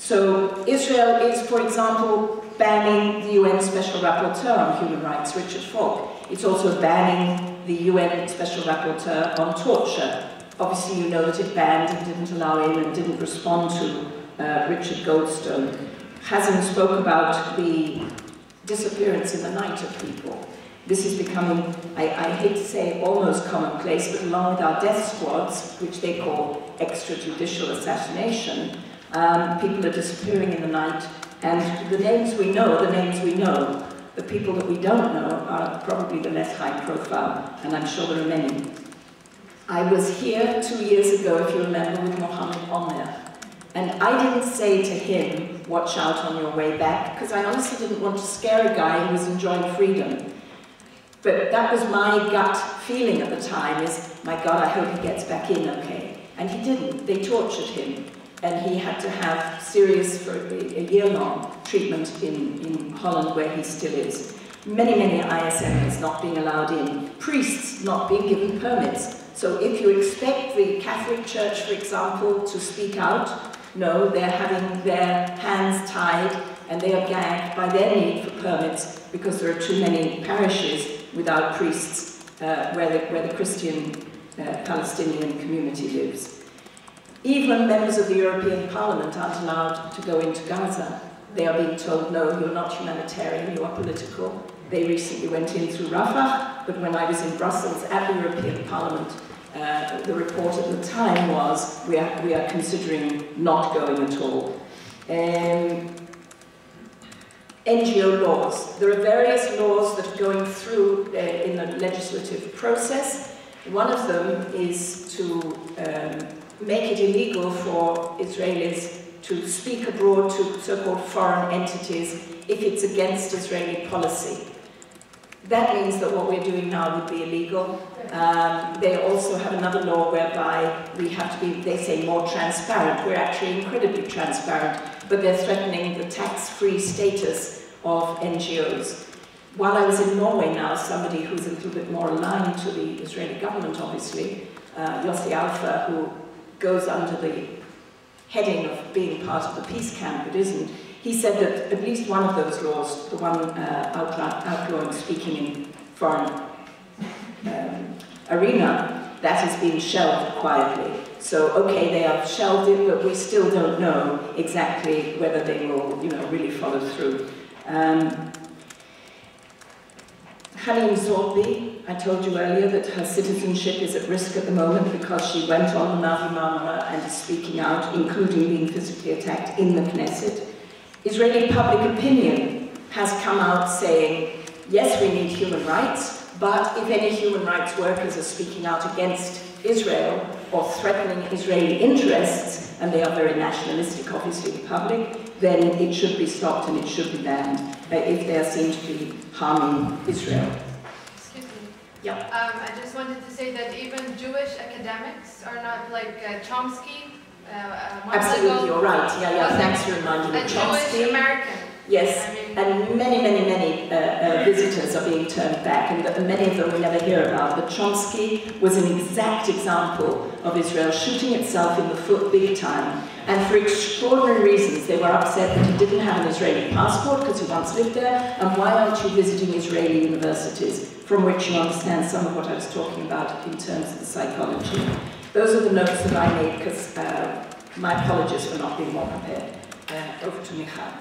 So Israel is, for example, banning the UN Special Rapporteur on Human Rights, Richard Falk. It's also banning the UN Special Rapporteur on torture. Obviously, you know that it banned and didn't allow in and didn't respond to Richard Goldstein. Hasn't spoke about the disappearance in the night of people. This is becoming, I hate to say, almost commonplace, but along with our death squads, which they call extrajudicial assassination, people are disappearing in the night, and the names we know are the names we know. The people that we don't know are probably the less high profile, and I'm sure there are many. I was here 2 years ago, if you remember, with Mohammed Omer, and I didn't say to him, watch out on your way back, because I honestly didn't want to scare a guy who was enjoying freedom. But that was my gut feeling at the time, is, my God, I hope he gets back in okay. And he didn't. They tortured him, and he had to have serious, for a year-long treatment in Holland, where he still is. Many, many ISMs not being allowed in, priests not being given permits. So if you expect the Catholic Church, for example, to speak out, no, they're having their hands tied and they are gagged by their need for permits because there are too many parishes without priests where the Christian Palestinian community lives. Even members of the European Parliament aren't allowed to go into Gaza. They are being told, no, you're not humanitarian, you are political. They recently went in through Rafah, but when I was in Brussels at the European Parliament, the report at the time was, we are considering not going at all. NGO laws. There are various laws that are going through in the legislative process. One of them is to make it illegal for Israelis to speak abroad to so-called foreign entities if it's against Israeli policy. That means that what we're doing now would be illegal. They also have another law whereby we have to be, they say, more transparent. We're actually incredibly transparent, but they're threatening the tax-free status of NGOs. While I was in Norway now, somebody who's a little bit more aligned to the Israeli government, obviously, Yossi Alfa, who goes under the heading of being part of the peace camp, but isn't, he said that at least one of those laws, the one outlawing speaking in foreign arena, that is being shelved quietly. So, okay, they have shelved it, but we still don't know exactly whether they will, really follow through. Halim Zorbi, I told you earlier that her citizenship is at risk at the moment because she went on the Navi Marmara and is speaking out, including being physically attacked in the Knesset. Israeli public opinion has come out saying, yes, we need human rights, but if any human rights workers are speaking out against Israel or threatening Israeli interests, and they are very nationalistic, obviously, the public, then it should be stopped and it should be banned if they are seen to be harming Israel. Excuse me. Yeah. I just wanted to say that even Jewish academics are not like Chomsky. Absolutely, you're right. Yeah, thanks for reminding me. A Jewish American. Yes, and many visitors are being turned back, and many of them we never hear about. But Chomsky was an exact example of Israel shooting itself in the foot big time. And for extraordinary reasons, they were upset that he didn't have an Israeli passport because he once lived there, and why aren't you visiting Israeli universities, from which you understand some of what I was talking about in terms of the psychology. Those are the notes that I made, because my apologies for not being more prepared. Over to Michal.